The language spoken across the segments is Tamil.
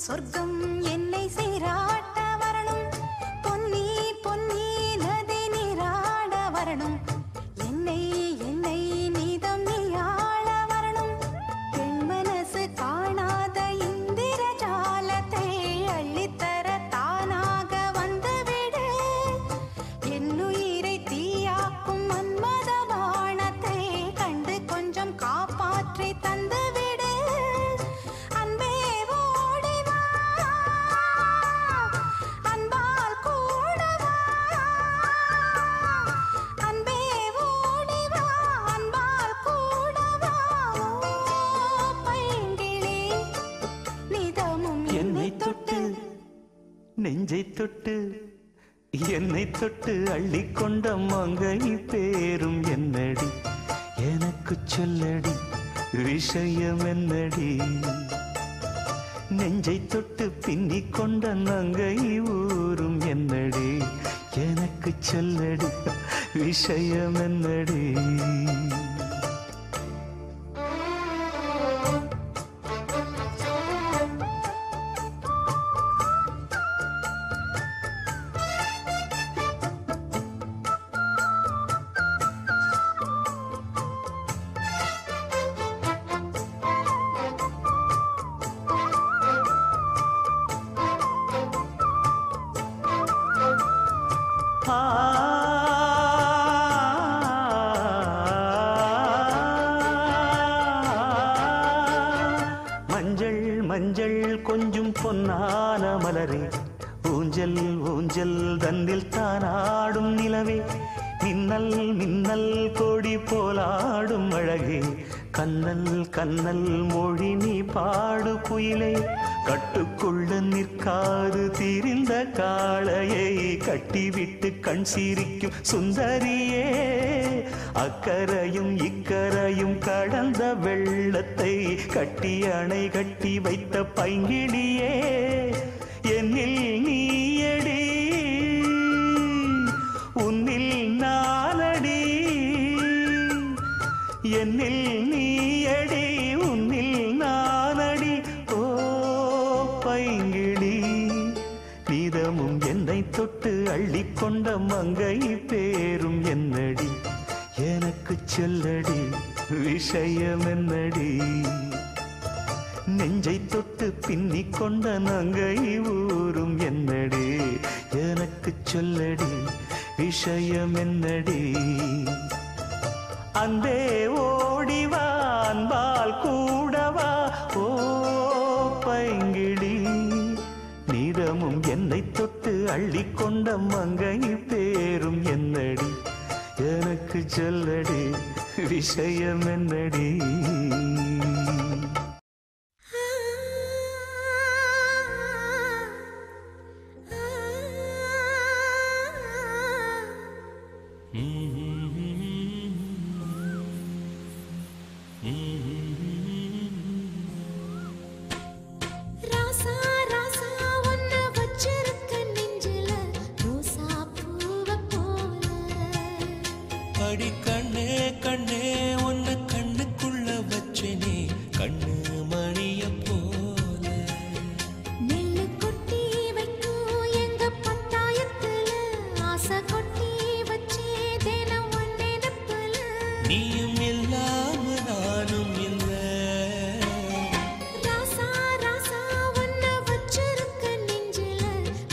சொர்க்கம் என்னை சீராட்ட வரணும், பொன்னி பொன்னி நதி நீராட வரணும், என்னை என்னை நீதம் நீயாள வரணும், பெண் மனசு காணாத இந்திர ஜாலத்தை அள்ளித்தர தானாக வந்துவிடு, என்னுயிரை தீயாக்கும் மன்மத பாணத்தை கண்டு கொஞ்சம் காப்பாற்றி தந்துவிடு, அன்பே ஓடி வா, அன்பால் கூட வா, அன்பே ஓடி வா, அன்பால் கூட வா, ஓ பைங்கிளி நிதமும் என்னை தொட்டு நெஞ்சை தொட்டு என்னை தொட்டு அள்ளிக்கொண்ட மங்கை பேரும் என்னடி, எனக்கு சொல்லடி விஷயம் என்னடி, நெஞ்சை தொட்டு பின்னிக் கொண்ட நங்கை ஊரும் என்னடி, எனக்கு சொல்லடி விஷயம் என்னடி. மஞ்சள் மஞ்சள் கொஞ்சம் பொன்னான மலரே, ஊஞ்சல் ஊஞ்சல் தன்னில் தானாடும் நிலவே, மின்னல் மின்னல் கொடி போலாடும் அழகே, கண்ணல் கண்ணல் மொழி நீ பாடு குயிலே, கட்டுக்குள்ள நிற்காது திரிந்த காளையை கட்டிவிட்டு கண் சிரிக்கும் சுந்தரியே, அக்கரையும் இக்கரையும் கடந்த வெள்ளத்தை கட்டி அணை கட்டி வைத்த பைங்கிளியே, என்னில் நீயடி உன்னில் நானடி, என்னில் நீயடி உன்னில் நானடி, ஓ பைங்கிளி நீதமும் என்னை தொட்டு அள்ளிக்கொண்ட மங்கை பேரும் என்னடி, எனக்கு சொல்லடி விஷயம் என்னடி, நெஞ்சை தொட்டு பின்னிக் கொண்ட நங்கை ஊரும் என்னடி, எனக்கு சொல்லடி விஷயம் என்னடி, அன்பே ஓடிவா அன்பால் கூடவா, ஓ பைங்கிளி நீதமும் என்னை தொட்டு அள்ளிக்கொண்ட மங்கை பேரும் என்னடி, எனக்கு சொல்லடி விஷயம் என்னடி. அடி கண்ணே கண்ணே உன்னை கண்ணுக்குள்ள வச்சனே, கண்ணு மணிய போல நெல்லு கொட்டி வைக்கும் எங்க பட்டாயத்துல, ஆசை கொட்டி வச்சே தினம் ஒன்னெனப்புல, நீயும் இல்லாம நானும் இல்ல, ராசா ராசா ஒன்ன வச்சிருக்க நெஞ்சில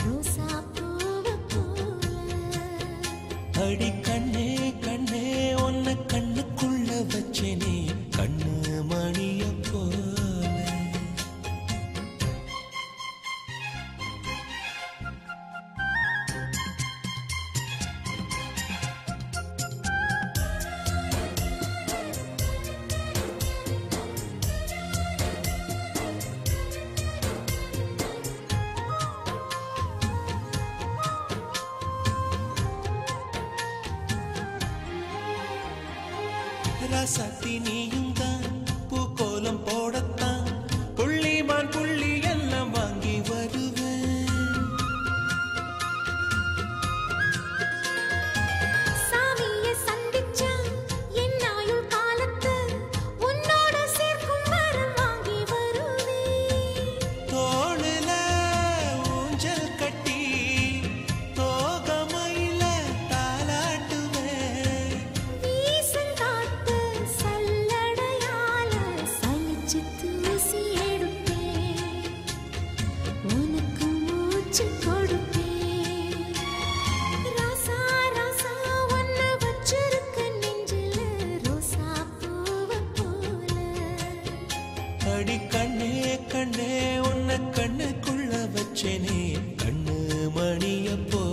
ரோசா பூவ போல, அடி கண்ணே கண்ணே உன்னை கண்ணுக்குள்ள வச்சனே, கண்ணு மணிய போல. ராசாத்தி நீயும் தான் பூக்கோலம் போடத்தான், புள்ளிமான் புள்ளி எல்லாம் வாங்கி வருவேன், சாமியை சந்திச்சா என் ஆயுள் காலத்து உன்னோட சேர்க்கும் வரம் வாங்கி வருவேன், தோளுல உனக்கு மூச்சு கொடுப்பேன். ராசா ராசா ஒன்ன வச்சிருக்க நெஞ்சில ரோசா பூவை போல. அடி கண்ணே கண்ணே உன்னை கண்ணுக்குள்ள வச்சேனே கண்ணு மணிய போல.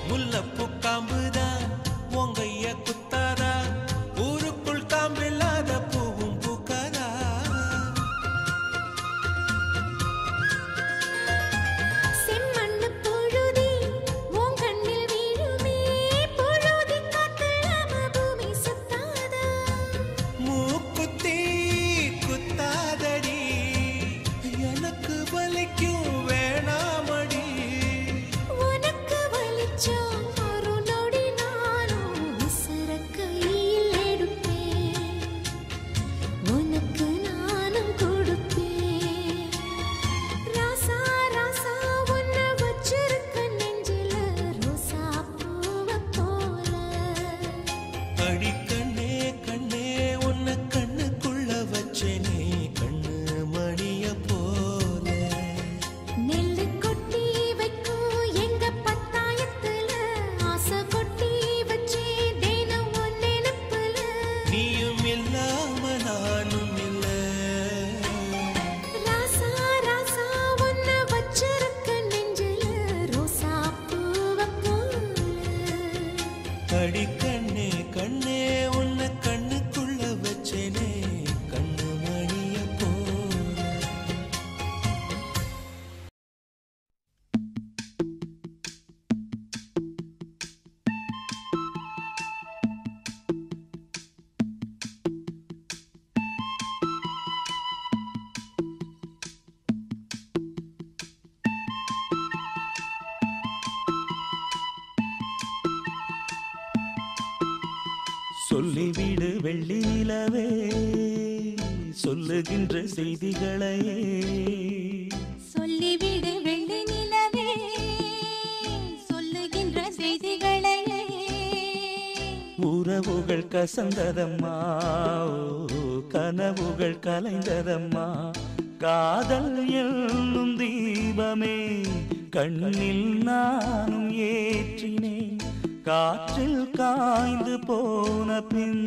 முல்லப்பூ காம்புதான் உங்கைய குத்தாதா, ஊருக்குள் காம்பில்லாத பூவும் பூக்காதா. செம்மண்ணு புழுதி உன் கண்ணில் வீழுமே, புழுதி காத்தலாம பூமி சுத்தாதா. மூக்குத்தி குத்தாதடி, எனக்கு வலிக்கும் வேணாமடி. உனக்கு வலிச்சா ஒரு நொடி நானும் உசுர கையில் எடுப்பேன். உனக்கு நானும் கொடுப்பேன். ராசா ராசா உன்ன வச்சிருக்க நெஞ்சில ரோசா பூவை போல. அடி கண்ணே கண்ணே உன்னை கண்ணுக்குள்ள வச்சேனே கண்ணு மணிய போல. நெல்லு கொட்டி வைக்கும் எங்க பத்தாயத்துல ஆசை கொட்டி வச்சே தினம் உன் நினைப்புல. நீயும் இல்லாம நானும் இல்ல. ராசா ராசா உன்ன வச்சிருக்க நெஞ்சில ரோசா பூவை போல. அடி கண்ணே கண்ணே உன்னை கண்ணுக்குள்ள வச்சேனே கண்ணு மணிய போல. சொல்லிவிடு வெள்ளி நிலவே சொல்லுகின்ற செய்திகளையே. சொல்லிவிடு வெள்ளி நிலவே சொல்லுகின்ற செய்திகளையே. உறவுகள் கசந்ததம்மா, கனவுகள் கலைந்ததம்மா. காதல் என்னும் தீபமே கண்ணில் நானும் ஏற்றினேன். காற்றில் காய்ந்து போன பின்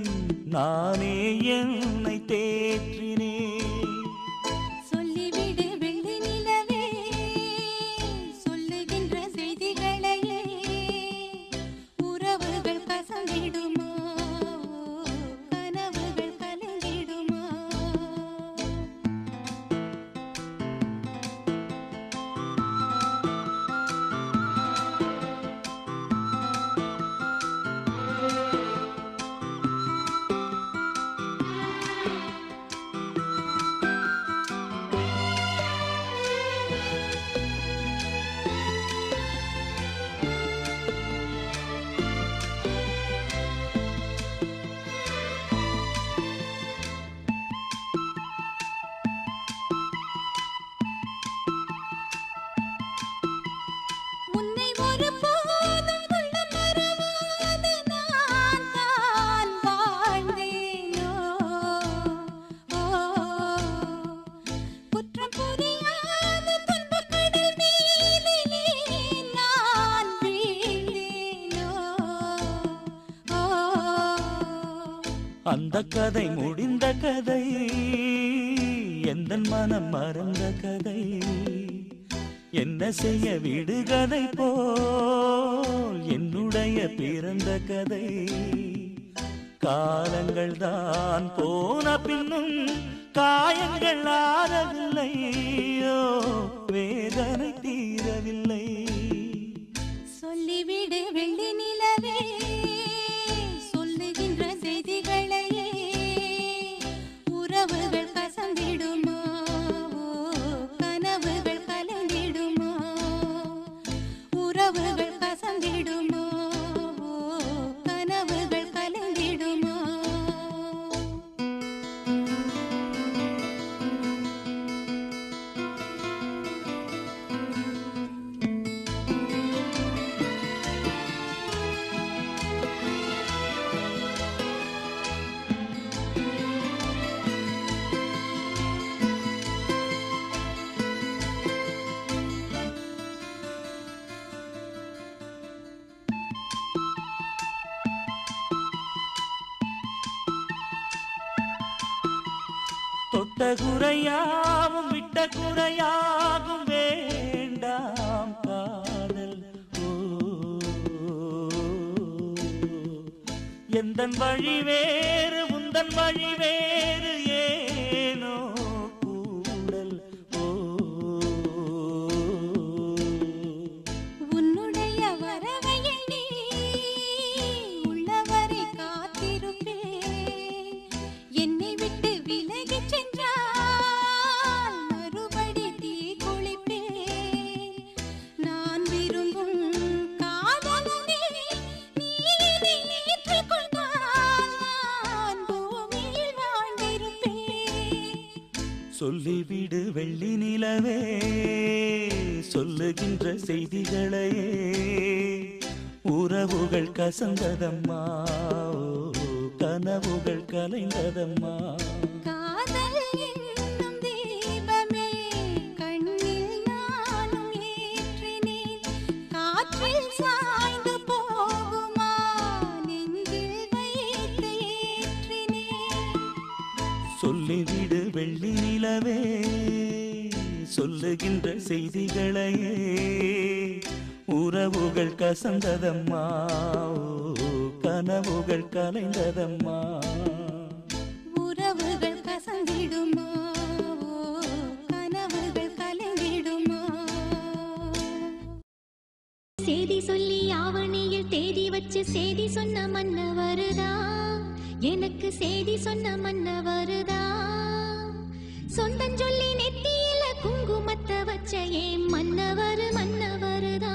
நானே என்னை தேற்றினேன். சொல்லிவிடு வெள்ளி நிலவே சொல்லுகின்ற செய்திகளையே. உறவுகள் கசந்திடுமா, கனவுகள் கலந்திடுமா. உன்னை ஒருபோதும் உள்ள மறவாத நான் தான் வாழ்ந்தேனோ. குற்றம் புரியாத துன்பக் கடல் மீதிலே நான் வீழ்ந்தேனோ. அந்த கதை முடிந்த கதை, எந்தன் மனம் மறந்த கதை. என்ன செய்ய விடுகதை போல் என்னுடைய பிறந்த கதை. காலங்கள் தான் போன பின்னும் காயங்கள் ஆறவில்லையோ, வேதனை தீரவில்லை. சொல்லிவிடு வெள்ளி நிலவே சொல்லுகின்ற செய்திகளையே. உறவுகள் கசந்திடுமா, குறையாவும் விட்ட குறையாகும் வேண்டாம் காதல். எந்தன் வழி வேறு உந்தன் வழி வேறு ஏனோ கூடல். உன்னுடைய வரவை எண்ணி உள்ளவரை காத்திருப்பேன். என்னை விட்டு விலகி சென்றால் மறுபடி தீ குளிப்பேன். நான் விரும்பும் காதலனே நீ ஏற்றுக் கொண்டால் நான் பூமியில் வாழ்ந்திருப்பேன். சொல்லிவிடு வெள்ளி நிலவே சொல்லுகின்ற செய்திகளையே, உறவுகள் கசந்ததம்மா, கனவுகள் கலைந்ததம்மா. காதல் என்னும் தீபமே கண்ணில் நானும் ஏற்றினேன். காற்றில் சாய்ந்து போகுமா நெஞ்சில் வைத்து ஏற்றினேன். சொல்லிவிடு வெள்ளி நிலவே சொல்லுகின்ற செய்திகளையே, உறவுகள் கசந்ததம்மா, கனவுகள் கலைந்ததம்மா. உறவுகள் கசந்திடுமா, கனவுகள் கலைந்திடுமா. சேதி சொல்லி ஆவணியில் தேதி வச்சு சேதி சொன்ன மன்னவருதா, எனக்கு சேதி சொன்ன மன்னவருதா. சொந்தம் சொல்லி நெத்தியில குங்குமத்தை வச்ச ஏன் மன்னவர் மன்னவருதா.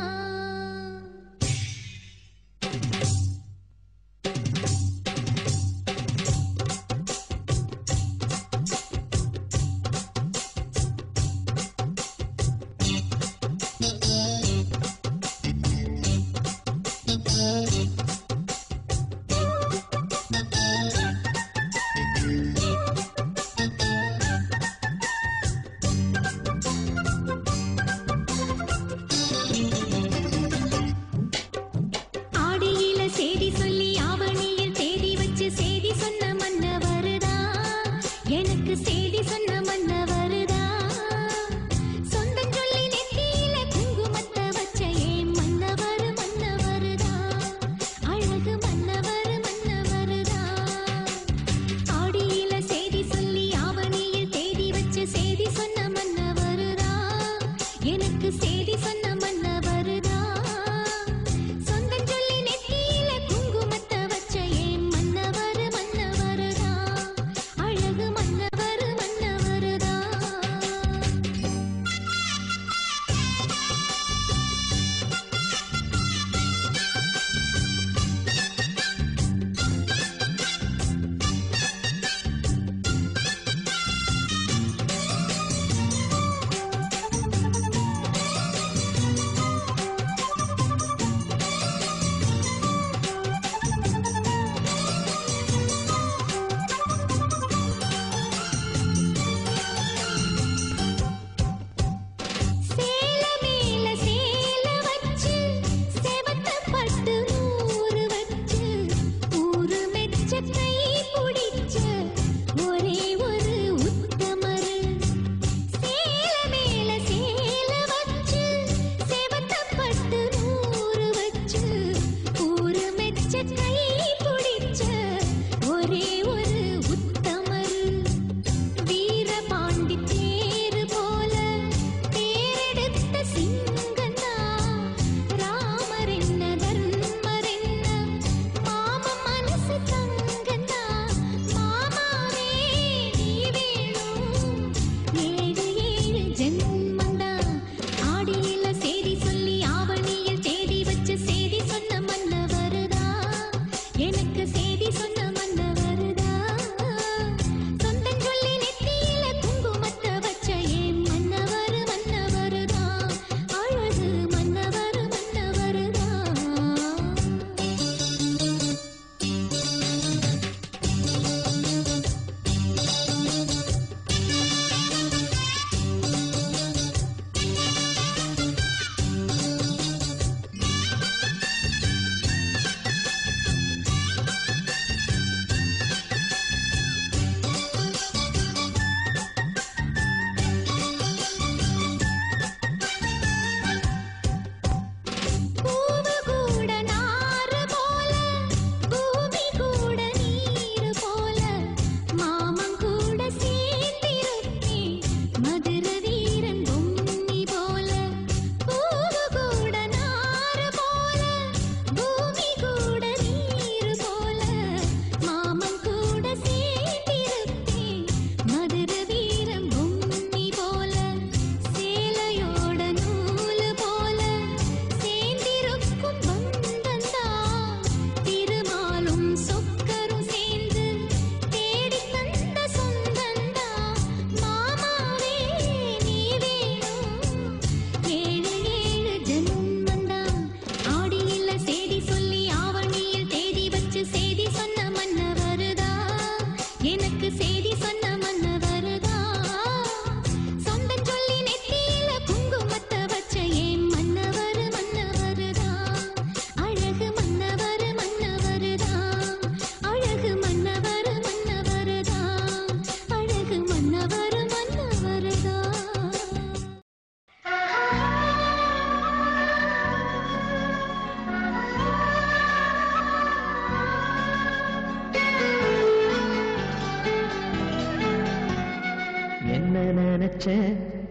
நினைச்ச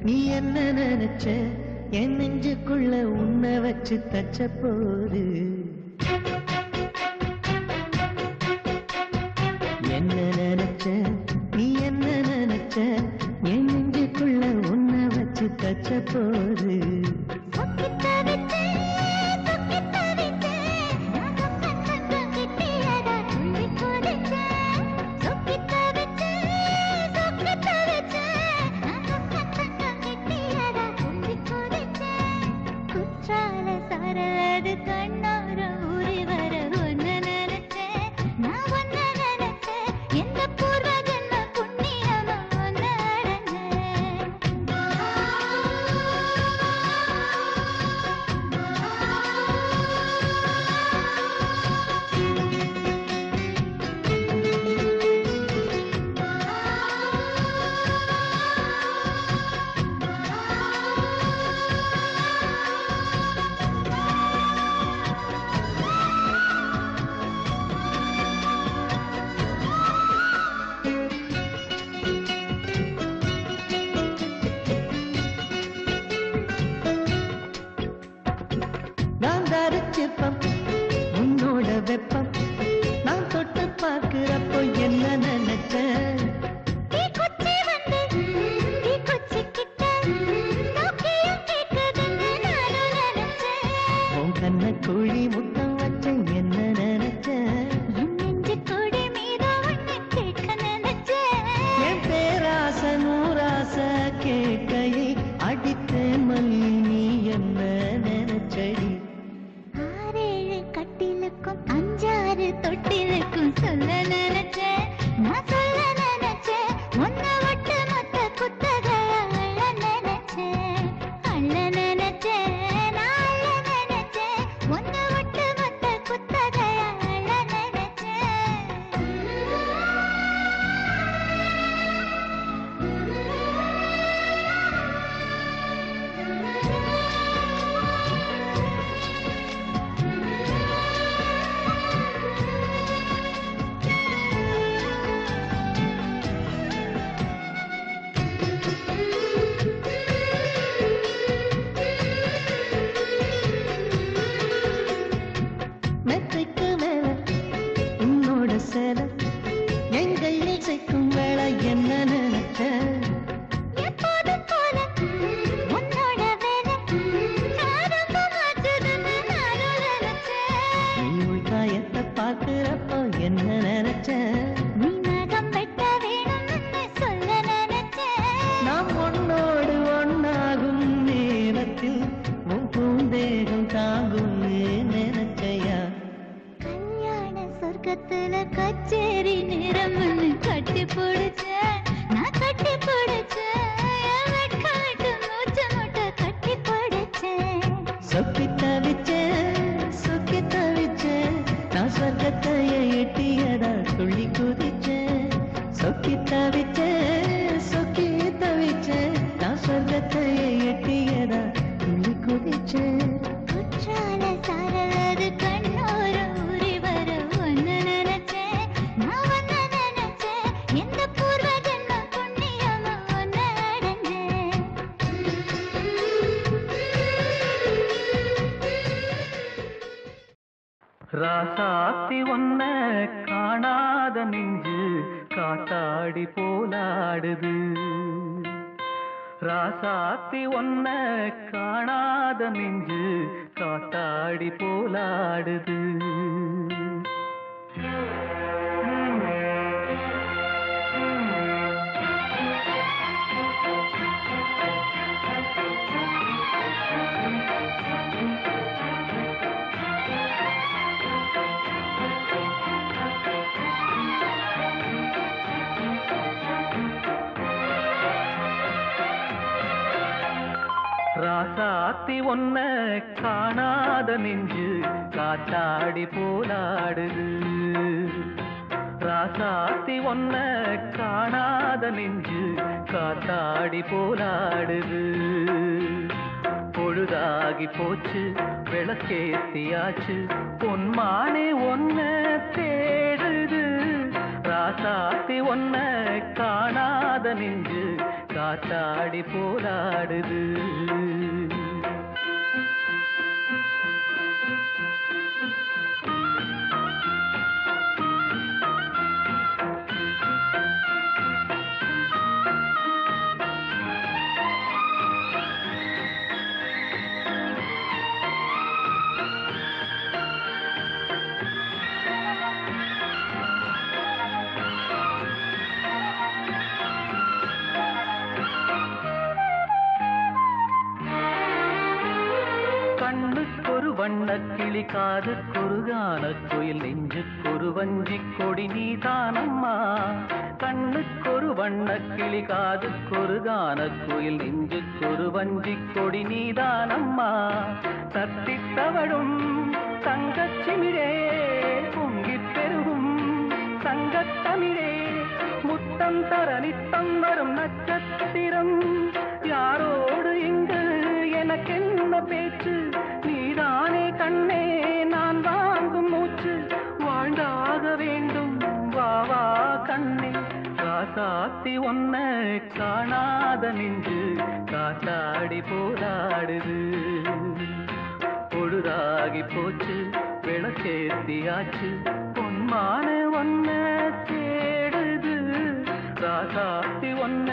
நீ என்ன நினைச்ச என் நெஞ்சுக்குள்ள உன்னை வச்சு தச்ச போது என்ன நினைச்ச நீ என்ன நினைச்ச என் நெஞ்சுக்குள்ள உன்னை வச்சு தச்ச போது உன்னோட வெப்பம் நான் தொட்டு பார்க்கிறப்போ என்ன நினைச்சேன் உன் கண்ண குழி முத்தம் வச்சேன் என்ன நினைச்சேன் என் பேராச நூராச கேட்கையை அடித்தேன் மல்லி நீ என்ன நினைச்சடி தொட்டிலுக்கும் சொல்ல நினைச்சேன் நான் சொல்ல நினைச்சேன் உன்னை விட்டு மொத்த குத்தகைய அள்ள நினைச்சேன் நான் அள்ள நினைச்சேன் உன்னை விட்டு மொத்த குத்தகைய அள்ள மெத்தைக்கு மேல உன்னோட சேலை என் கையில் சேர்க்கும் வேலை என்ன நினைச்ச எப்போதும் போல உன்னோட வேலை ஆரம்ப மாற்றுதுன்னு நானும் நினைச்சேன் நீ உள்காயத்தை பார்க்கிறப்போ என்ன நினைச்ச நீ நகம் வெட்ட வேணும்னு சொல்ல நினைச்சேன் நாம் ஒன்னோடு ஒன்னாகும் நேரத்தில் உன் பூந்தேகம் தாங்கும் நினைச்சையா கல்யாண சொர்க்கத்துல கச்சேரி நிறம்னு கட்டி பிடிச்சேன் நான் கட்டி பிடிச்சேன் வெட்காட்டு மூச்சு முட்டை கட்டி பிடிச்சேன் சொக்கி தவிச்சேன் நான் சொர்க்கத்தைய எட்டியதா துள்ளி குதிச்சேன் சொக்கி தவிச்சேன் நான் சொர்க்கத்தைய எட்டியதா துள்ளி குதிச்சேன் குற்றால சாரலது கண்ணோர ஊறி வர ஒன்னு நினைச்சேன் நான் ஒன்னு நினைச்சேன் எந்த பூர்வ ஜென்ம புண்ணியமா ஒன்னு அடைஞ்சேன் ராசாத்தி ஒன்ன காணாத நெஞ்சு காத்தாடி போலாடுது ராசாத்தி ஒன்ன காணாத நெஞ்சு காத்தாடி போலாடுது ராசாத்தி ஒன்ன காணாத நெஞ்சு காத்தாடி போலாடுது ராசாத்தி ஒன்ன காணாத நெஞ்சு காத்தாடி போலாடுது பொழுதாகி போச்சு விளக்கேத்தியாச்சு பொன்மானே ஒன்ன தேடுது ராசாத்தி ஒன்ன காணாத நெஞ்சு காத்தாடி போராடுது. கண்ணுக்கொரு வண்ணக்கிளி காதுக்கொரு கானக்குயில் நெஞ்சுக்கொரு வஞ்சிக் கொடி நீதானம்மா. கண்ணுக்கொரு வண்ணக்கிளி காதுக்கொரு கானக்குயில் நெஞ்சுக்கொரு வஞ்சிக் கொடி நீதானம்மா. தத்தித்தவழும் தங்கச்சிமிழே பொங்கிப் பெருகும் சங்கத்தமிழே முத்தம் தர நித்தம் வரும் நட்சத்திரம். யாரோடு இங்கு எனக்கென்ன பேச்சு, நீதானே கண்ணே நான் வாங்கும் மூச்சு. வாழ்ந்தாக வேண்டும் வா வா கண்ணே, காசாத்தி ஒன்ன காணாத நெஞ்சு காத்தாடி போராடுது. பொழுதாகி போச்சு விளக்கேத்தியாச்சு, பொன்மான ஒன்ன தேடுது. காசாத்தி ஒன்ன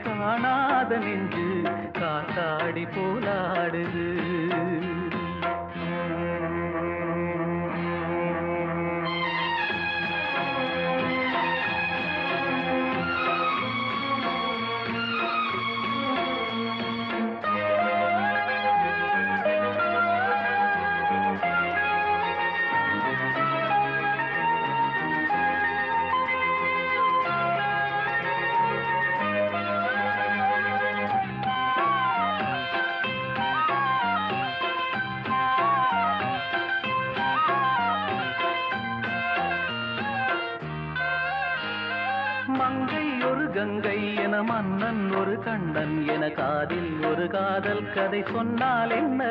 காணாத நெஞ்சு காத்தாடி போராடுது. மங்கை ஒரு கங்கை என மன்னன் ஒரு கண்ணன் என காதில் ஒரு காதல் கதை சொன்னால் என்ன.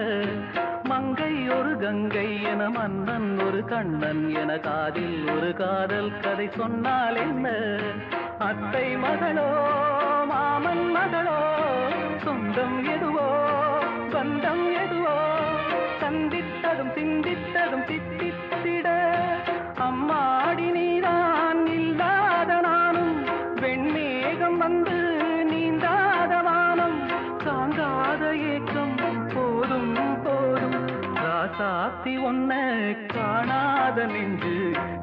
மங்கை ஒரு கங்கை என மன்னன் ஒரு கண்ணன் என காதில் ஒரு காதல் கதை சொன்னால் என்ன. அத்தை மகளோ மாமன் மகளோ சொந்தம் எதுவோ பந்தம் எதுவோ, சந்தித்ததும் சிந்தித்ததும் தித்தித்திட அம்மாடி நீதான் இல்லாத நானும். வெண்மேகம் வந்து நீந்தாத வானம், தாங்காத ஏக்கம் போதும் போதும். ராசாத்தி ஒன்ன காணாத நெஞ்சு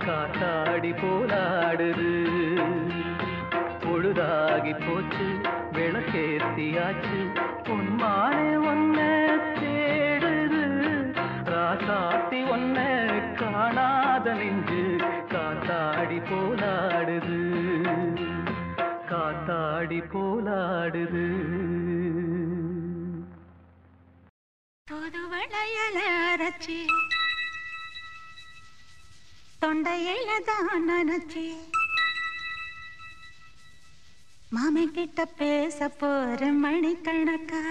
காத்தாடி போராடுது. பொழுதாகி போச்சு விளக்கேத்தியாச்சு, பொன்மானே ஒன்ன தேடுது. ராசாத்தி ஒன்ன காணாத நெஞ்சு காத்தாடி போராடுது. காத்தாடி போராடுது. புது வளையல அரைச்சி தொண்டையில தான் நினைச்சி மாமி கிட்ட பேச போற மணிக்கணக்கா.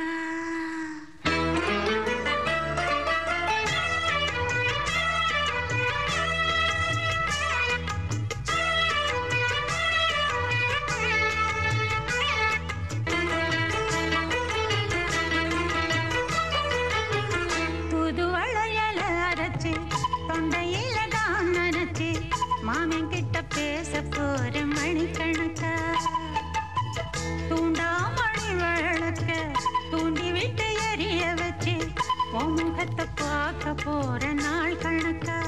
புது வளையல அரைச்சி தொண்டையில தான் நினைச்சி மாமி கிட்ட பேச போற மணிக்கணக்கா. தூண்டாமணி விளக்க தூண்டி விட்டு எரிய வச்சு முகத்தை பார்க்க போற நாள் கணக்கா.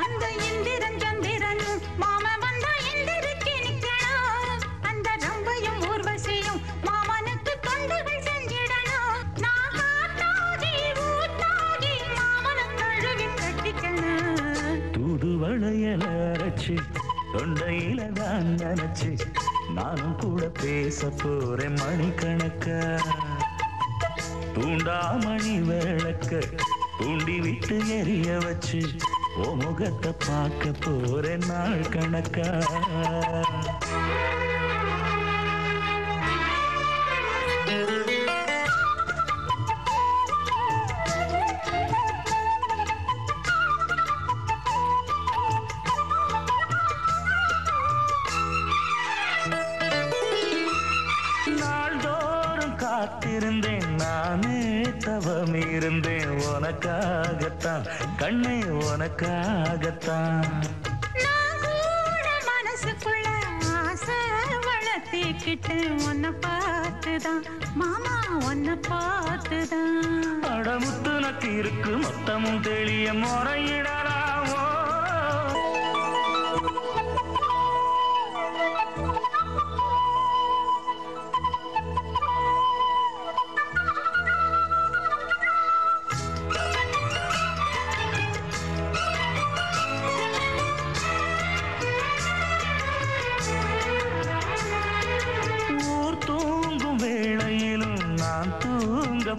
அந்த இந்திரன் சந்திரனும் மாம வந்தா எந்திரிச்சு நிக்கணும். அந்த ரம்பையும் ஊர்வசியும் மாமனுக்கு தொண்டுகள் செஞ்சிடணும். நான் காத்தாகி ஊத்தாகி மாமனை கழுவி கட்டிக்கணும். தூது வளையல அரைச்சு தொண்டையில தான் நினைச்சு நானும் கூட பேச போறேன் மணிக்கணக்கா. தூண்டாமணி விளக்க தூண்டி விட்டு எரிய வச்சு ஓ முகத்தை பார்க்க போறேன் நாள் கணக்கா. நாள்தோறும் காத்திருந்தேன் நானே தவம் இருந்தேன் உனக்காகத்தான் கண்ணே உனக்காகத்தான் நான் கூட மனசுக்குள்ள ஆசை வளர்த்திக்கிட்டு உன்னை பார்த்துதான் மாமா உன்னை பார்த்துதான் அடமுத்து நக்கு இருக்கு மொத்தமும் தெளிய முறையிடலாமோ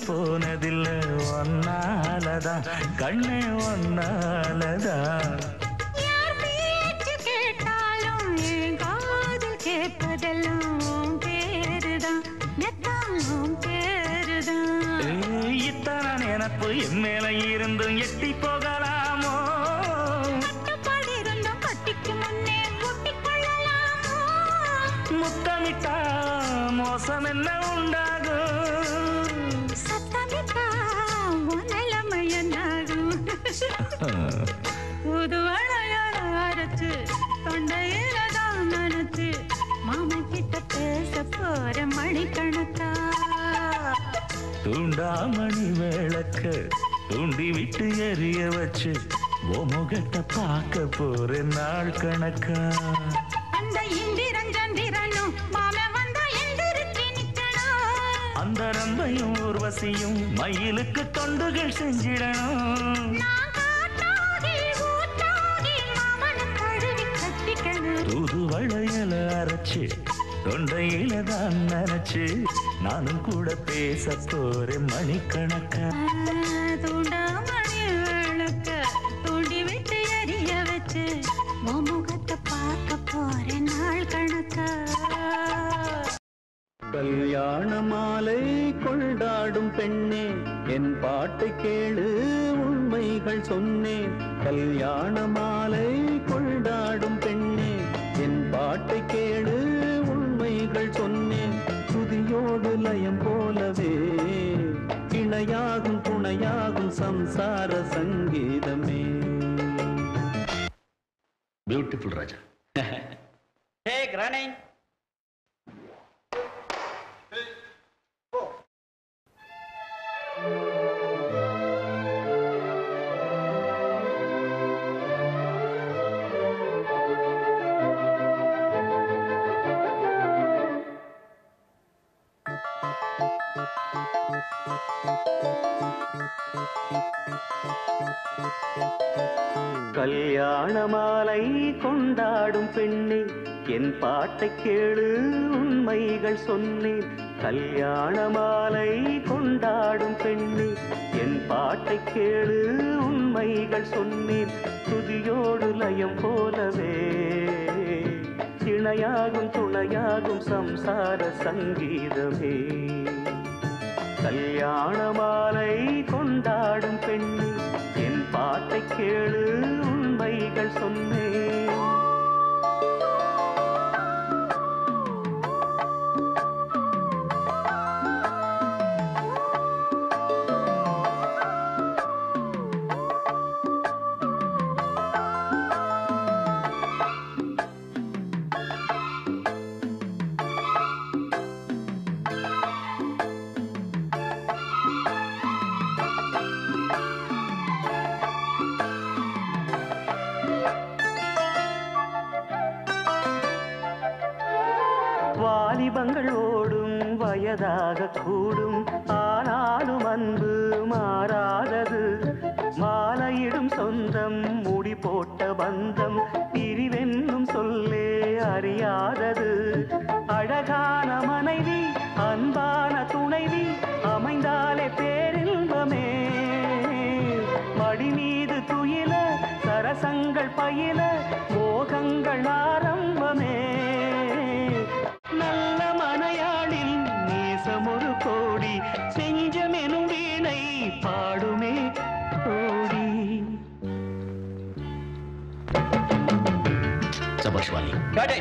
போனதில்லை ஒன்னாலதான் கண்ணே ஒன்னாலதான் யார் பேச்சு கேட்டாலும் என் காதில் கேட்பதெல்லாம் பேருதான் மெத்தம் பேருதான் இத்தனை நினப்பு என் மேல இருந்தும் எட்டி போகலாமோ கட்டுப்பாடு இருந்தும் கட்டிக்கு முன்னே ஒட்டிக் கொள்ளலாமோ முத்தமிட்டா மோசம் என்ன உண்டாகும் புது அழையால அரைச்சு தொண்டையில தான் நினைச்சு மாமா கிட்ட பேச போற மணிக்கணக்கா தூண்டாமணி விளக்க தூண்டி விட்டு எரிய வச்சு ஓ முகத்தை பார்க்க போற நாள் கணக்கா அந்த இந்திரன் சந்திரனும் மாமா வந்தா எந்திரிச்சு நிக்கணும் அந்த ரம்பையும் ஊர்வசியும் மயிலுக்கு தொண்டுகள் செஞ்சிடணும் தூது வளையல அரைச்சு தொண்டையில தான் நினைச்சு நானும் கூட பேச போறேன் மணிக்கணக்கா தூண்டாமணி விளக்க தூண்டி விட்டு எரிய வச்சு முகத்தை பார்க்க போறேன் நாள் கணக்கா கல்யாண மாலை கொண்டாடும் பெண்ணே என் பாட்டை கேளு உண்மைகள் சொன்னேன் கல்யாண மாலை கொண்டாடும் பெண்ணே என் பாட்டை கேளு உண்மைகள் சொன்னேன் துதியோடு லயம் போலவே இணையாகும் துணையாகும் சம்சார சங்கீதமே பியூட்டிஃபுல் ராஜா ஹே கிரானி கல்யாண மாலை கொண்டாடும் பெண்ணே என் பாட்டை கேளு உண்மைகள் சொன்னேன் கல்யாண மாலை கொண்டாடும் பெண்ணே என் பாட்டை கேளு உண்மைகள் சொன்னேன் துதியோடு லயம் போலவே இணையாகும் துணையாகும் சம்சார சங்கீதமே கல்யாண மாலை கொண்டாடும் பெண்ணே என் பாட்டை கேளு உண்மைகள் சொன்னேன் வாலிபங்கள் ஓடும் வயதாக கூடும் ஆனாலும் அன்பு மாறாதது மாலையிடும் சொந்தம் முடி போட்ட பந்தம் பிரிவென்னும் சொல்லே அறியாதது அழகான மனைவி அன்பான துணைவி அமைந்தாலே பேரின்பமே மடி மீது துயில சரசங்கள் பயில மோகங்கள் ஆரம்பமே நல்ல மனையாளில் நேசமொரு கோடி செஞ்சமெனும் வீணை பாடுமே கோடி சபாஷ்வாலி சாரி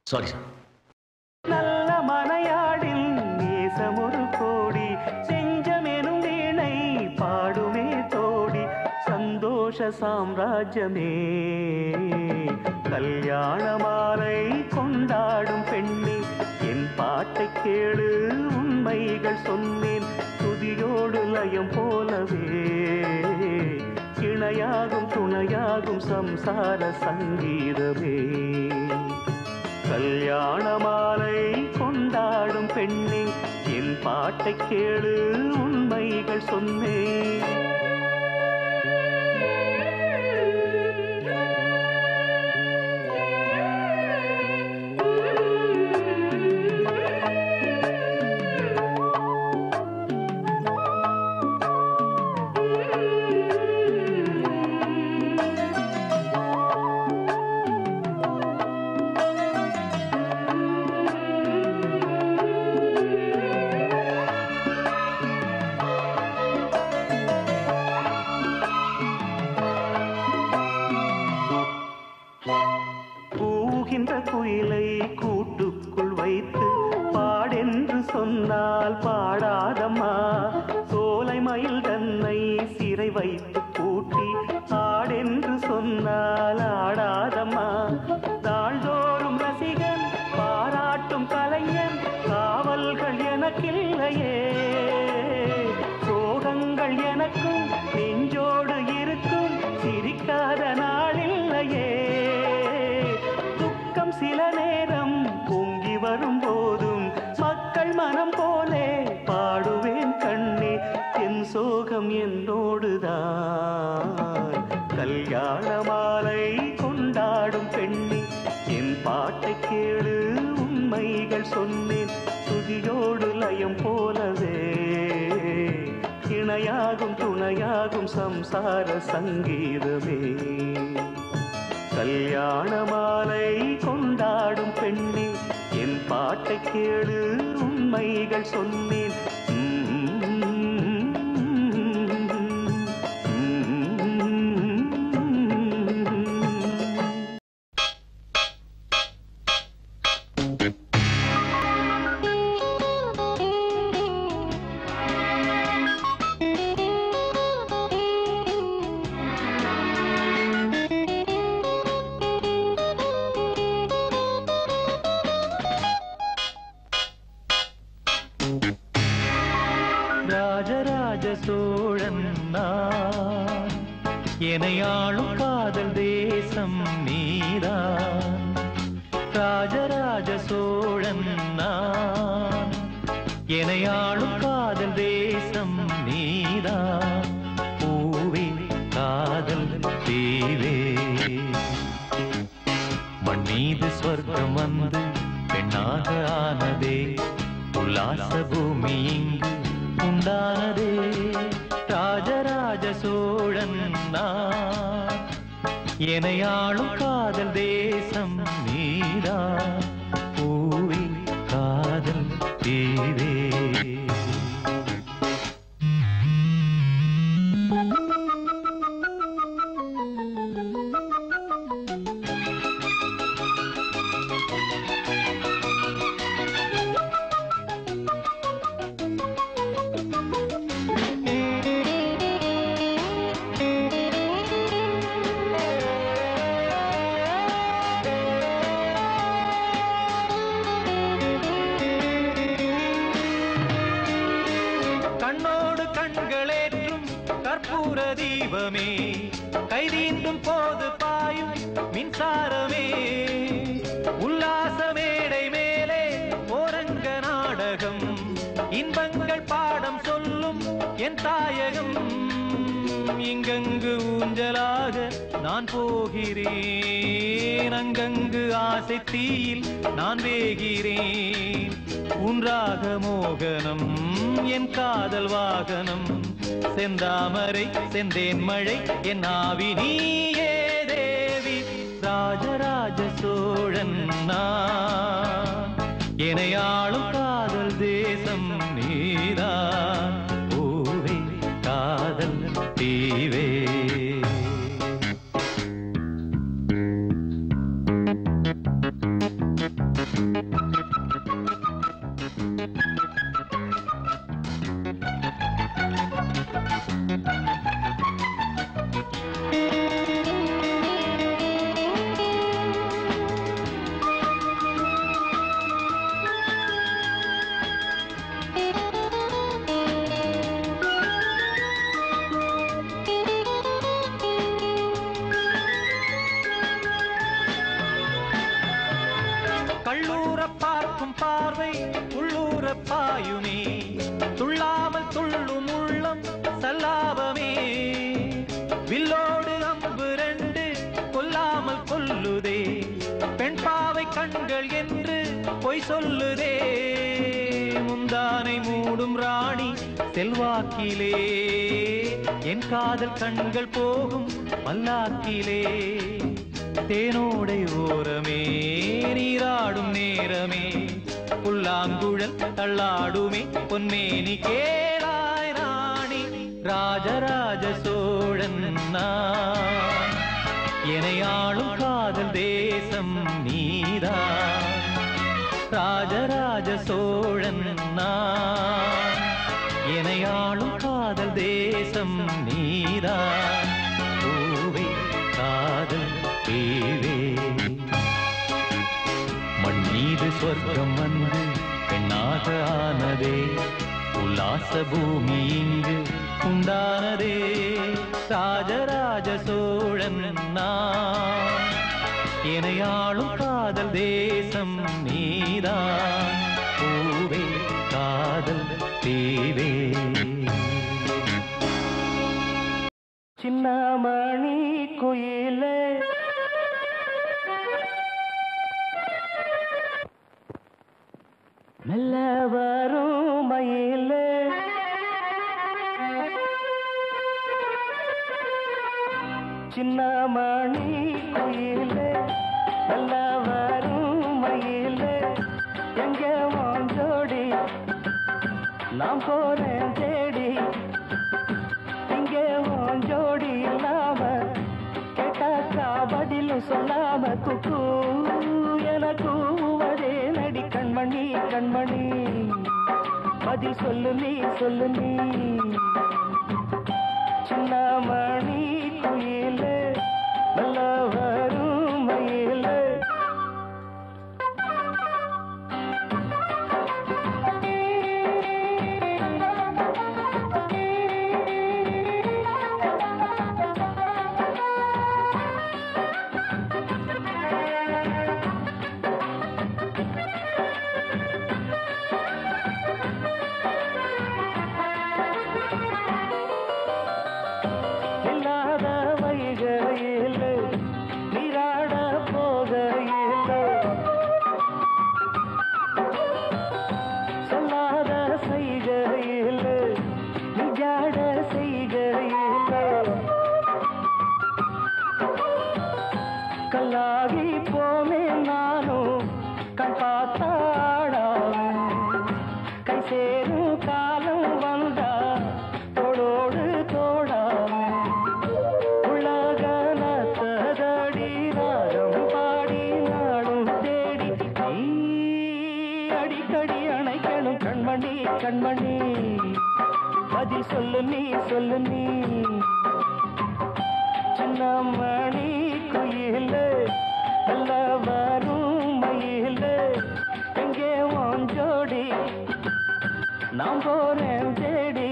சார் நல்ல மனையாளில் சாம்ராஜ்யமே கல்யாண மாலை கொண்டாடும் பெண்ணே என் பாட்டை கேளு உண்மைகள் சொன்னேன் துதியோடு லயம் போலவே இணையாகும் துணையாகும் சம்சார சங்கீதமே கல்யாண மாலை கொண்டாடும் பெண்ணே என் பாட்டை கேளு உண்மைகள் சொன்னேன் குயிலை கூட்டுக்குள் வைத்து பாடென்று சொன்னால் பாடாதம்மா சோலை மயில் தன்னை சிறை வைத்து பூட்டி ஆடென்று சொன்னால் ஆடாதம்மா நாள்தோறும் ரசிகன் பாராட்டும் கலைஞன் காவல்கள் எனக்கில்லையே சோகங்கள் எனக்கும் நெஞ்சோடு இருக்கும் சிரிக்காத நாளில்லையே சில நேரம் பொங்கி வரும் போதும் மக்கள் மனம் போலே பாடுவேன் கண்ணே என் சோகம் என்னோடுதான் கல்யாண மாலை கொண்டாடும் பெண்ணே என் பாட்டை கேளு உண்மைகள் சொன்னேன் துதியோடு லயம் போலவே இணையாகும் துணையாகும் சம்சார சங்கீதமே கல்யாண மாலை கொண்டாடும் பெண்ணே என் பாட்டை கேளு உண்மைகள் சொன்னேன் ராஜராஜ சோழன் நான் எனையாளும் காதல் தேசம் நீதான் ராஜராஜ சோழன் நான் எனையாளும் காதல் தேசம் நீதான் பூவே காதல் தீவே மண் மீது ஸ்வர்க்கம் வந்து பெண்ணாக ஆனதே உல்லாச பூமி இங்கு உண்டானதே ராஜராஜ சோழன் நான் எனையாளும் காதல் தேசம் நீதான் பூவே காதல் தீவே தீபமே கைதீண்டும் போது பாயும் மின்சாரமே உல்லாச மேடை மேலே ஓரங்க நாடகம் இன்பங்கள் பாடம் சொல்லும் என் தாயகம் இங்கங்கு ஊஞ்சலாக நான் போகிறேன் அங்கங்கு ஆசை தீயில் நான் வேகிறேன் உன்றாக மோகனம் என் காதல் வாகனம் செந்தாமரை செந்தேன் மழை என் ஆவி நீயே தேவி ராஜராஜ சோழன் நான் எனையாளும் காதல் தேசம் நீதான் பூவே காதல் தீவே பாயுமே துள்ளாமல் துள்ளும் உள்ளம் சல்லாபமே வில்லோடு அம்பு ரெண்டு கொல்லாமல் கொல்லுதே பெண் பாவை கண்கள் என்று பொய் சொல்லுதே முந்தானை மூடும் ராணி செல்வாக்கிலே என் காதல் கண்கள் போகும் பல்லாக்கிலே தேனோடை ஓரமே நீராடும் நேரமே புல்லாங்குழல் தள்ளாடுமே பொன்மேனி கேளாய் ராணி ராஜராஜ சோழன் நான் என்னை ஆளும் காதல் தேசம் நீதான் ராஜராஜ சோழன் நான் என்னை ஆளும் காதல் தேசம் நீதான் பூவே காதல் தேவே மண் மீது சொர்க்கம் வந்து பெண்ணாக ஆனதே உல்லாச பூமி இங்கு உண்டானதே ராஜராஜ சோழன் நான் என்னை ஆளும் காதல் தேசம் நீதான் பூவே காதல் தேவே சின்னமணி குயிலே மெல்ல வரும் மயிலே சின்னமணி குயிலே மெல்ல வரும் மயிலே எங்க வாஞ்சோடி நான் போறேன் தேடி இங்கே வாஞ்சோடி இல்லாம கேட்டாக்கா பதிலும் சொல்லாம குக்கு எனக்கு அதே நடி கண்மணி கண்மணி பதில் சொல்லு நீ சின்னமணி குயிலே நல்ல வரும் மயிலே கல்லாகி போமே நானும் கண் பார்த்தாடாவே கை சேரும் காலம் வந்தா தோளோடு தோடாவே உலகனத்ததடி ராகம் பாடி நாடும் தேடி நீ அடிக்கடி அணைக்கணும் கண்மணி கண்மணி பதில் சொல்லு நீ சின்னமணி குயிலே நல்ல வரும் மயிலே எங்கே வாஞ்சோடி நான் போறேன் தேடி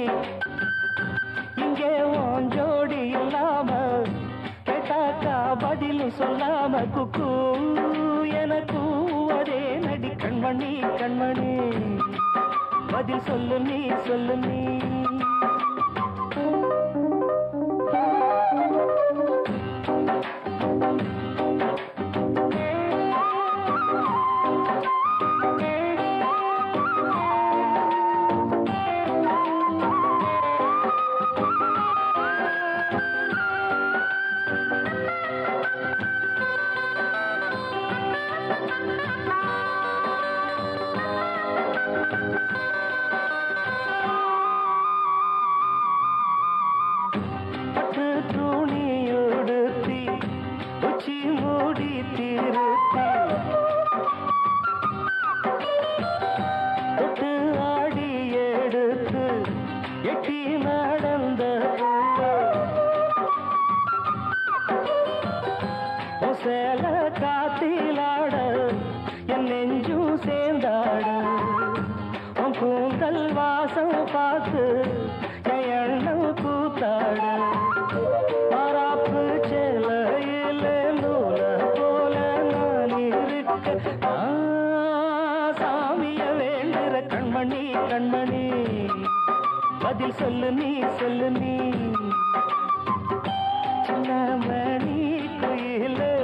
இங்கே வாஞ்சோடி இல்லாம கேட்டாக்கா பதில் சொல்லாம குக்கு எனக்கு அதே நடி கண்மணி கண்மணி பதில் சொல்லு நீ துணியுடுத்தி உச்சி மூடி திருத்தி தொட்டு ஆடி எடுத்து எட்டி நடந்த சேல காத்திலாட என் நெஞ்சும் சேர்ந்தாட உன் கூந்தல் வாசம் பார்த்து எண்ணம் கூத்தாட மராப்பு செலையில நூல போல நான் இருக்க சாமிய வேண்டுற கண்மணி கண்மணி பதில் சொல்லு நீ சொல்லு நீ சின்ன மணி குயிலே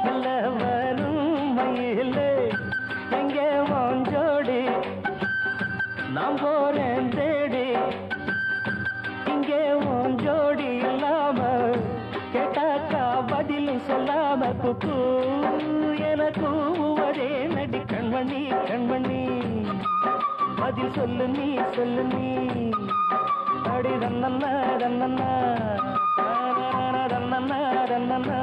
நல்ல வரும் மயிலே எங்கே வாஞ்சோடி நான் போறேன் தேடி இங்கே வாஞ்சோடி இல்லாம கேட்டாக்கா பதிலும் சொல்லாம குக்கு எனக்கு ஒரே நடி கண்மணி கண்மணி பதில் சொல்லு நீ சொல்லு நீ அடி தன்னன்னா தன்னன்னா தன்னன்னா தன்னன்னா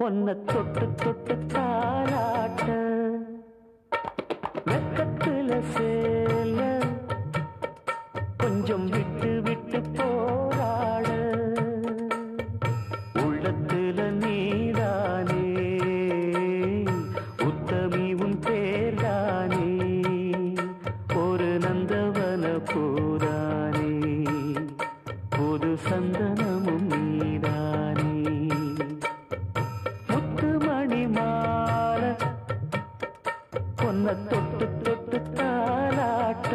உன்னை தொட்டு தொட்டு தாராட்ட வெக்கத்துல சேல கொஞ்சம் விட்டு விட்டு போராட உள்ளத்துல நீதானே உத்தமி உன் பேர்தானே ஒரு நந்தவன பூரானே புது சந்தனமும் நீதானே பொன்ன தொட்டு தொட்டு தாலாட்ட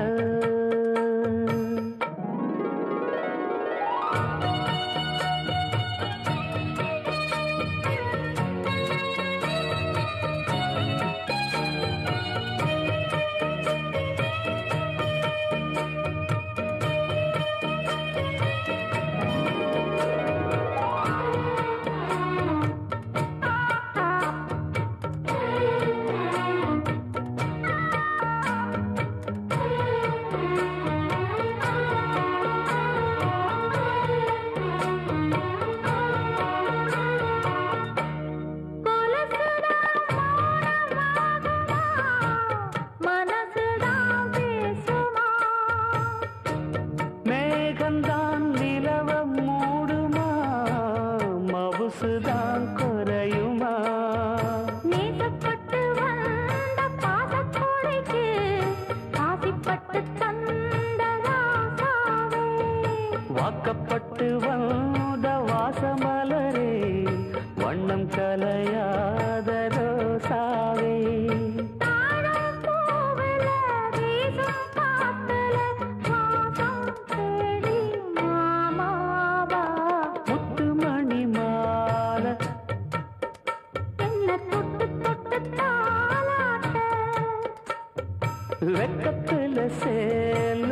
வாக்கப்பட்டு வந்த வாசமலரே வண்ணம் கலையாத ரோசாவே முத்துமணி மாலை வெக்கத்துல சேல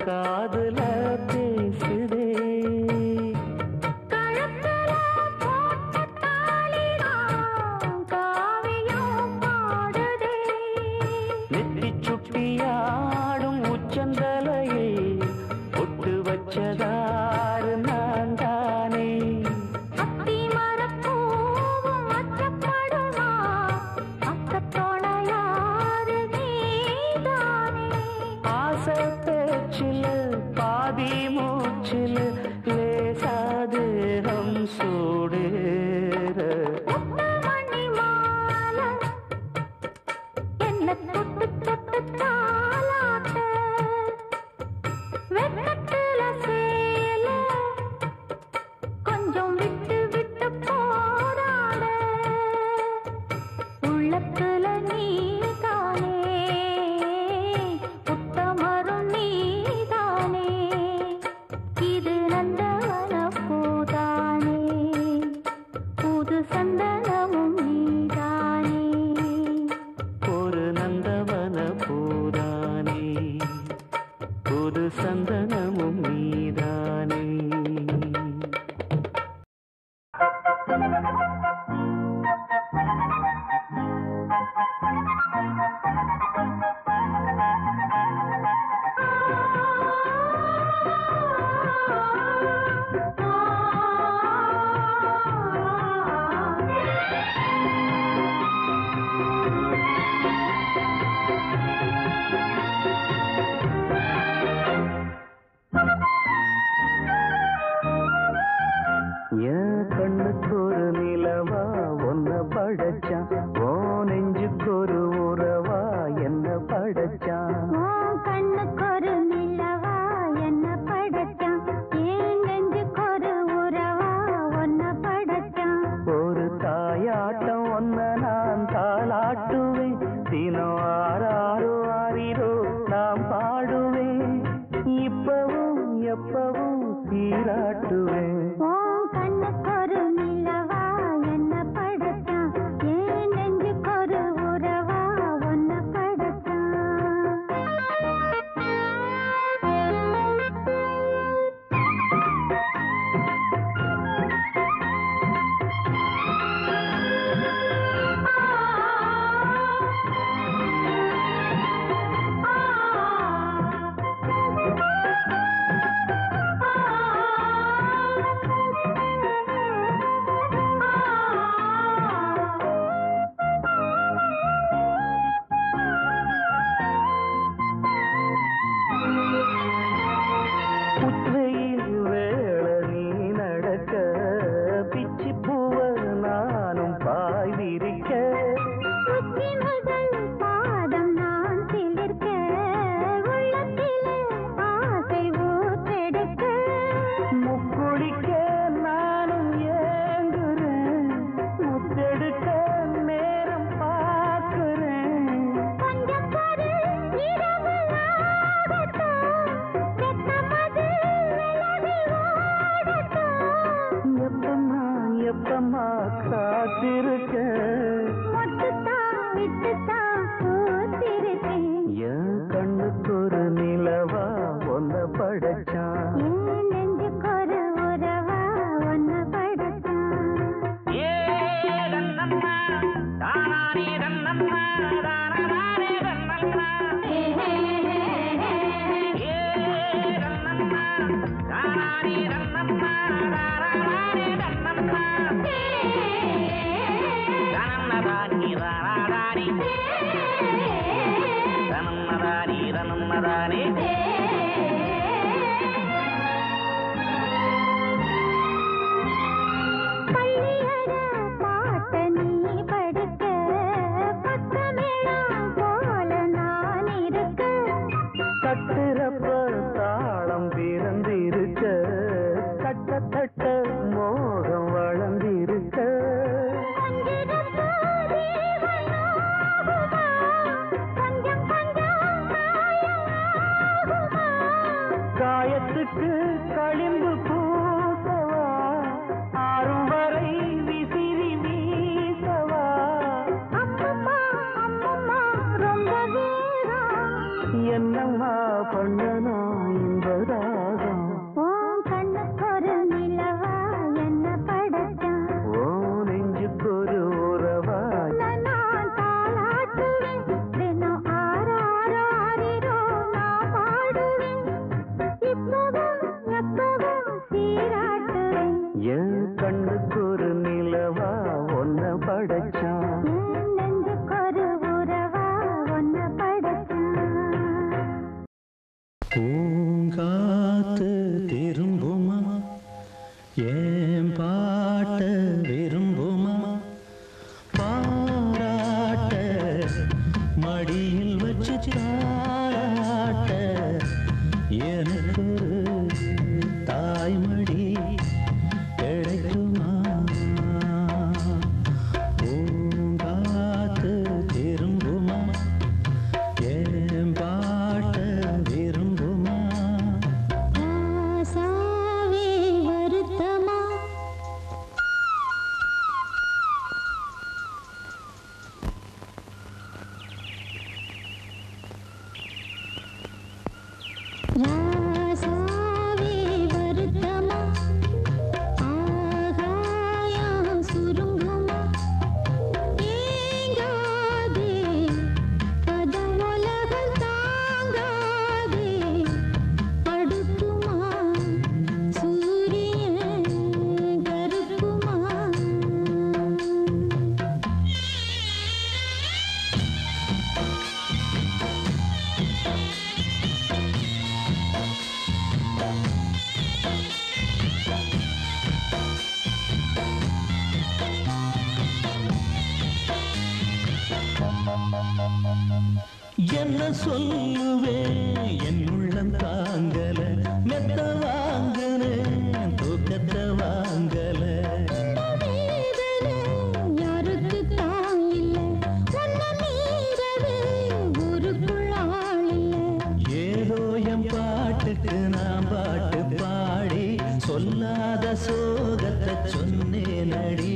காதுல பேசுதே நெத்தி சுட்டியாடும் உச்சந்தலையை ஒட்டு வச்சதாறு நான் தானே பாதி மூச்சில் லேசாதேகம் சூடேற என்ன தொட்டு தொட்டு தாலாட்ட வெக்கத்துல சேல கொஞ்சம் விட்டு விட்டு போராட உள்ளத்துல நீ என்ன சொல்லுவேன் என் உள்ளம் தாங்கல மெத்த வாங்குனேன் தூக்கத்தை வாங்கல யாருக்கு தான் இல்ல ஒன்ன மீறவே ஊருக்குள் ஆள் இல்ல ஏதோ என் பாட்டுக்கு நான் பாட்டு பாடி சொல்லாத சோகத்தை சொன்னேன் நடி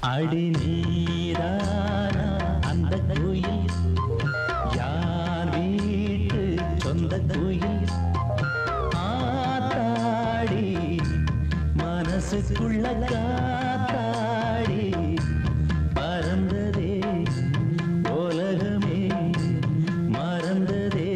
அடி நீரானா அந்த குயில் யார் வீட்டு சொந்த குயில் ஆத்தாடி மனசுக்குள்ள காத்தாடி பறந்ததே உலகமே மறந்ததே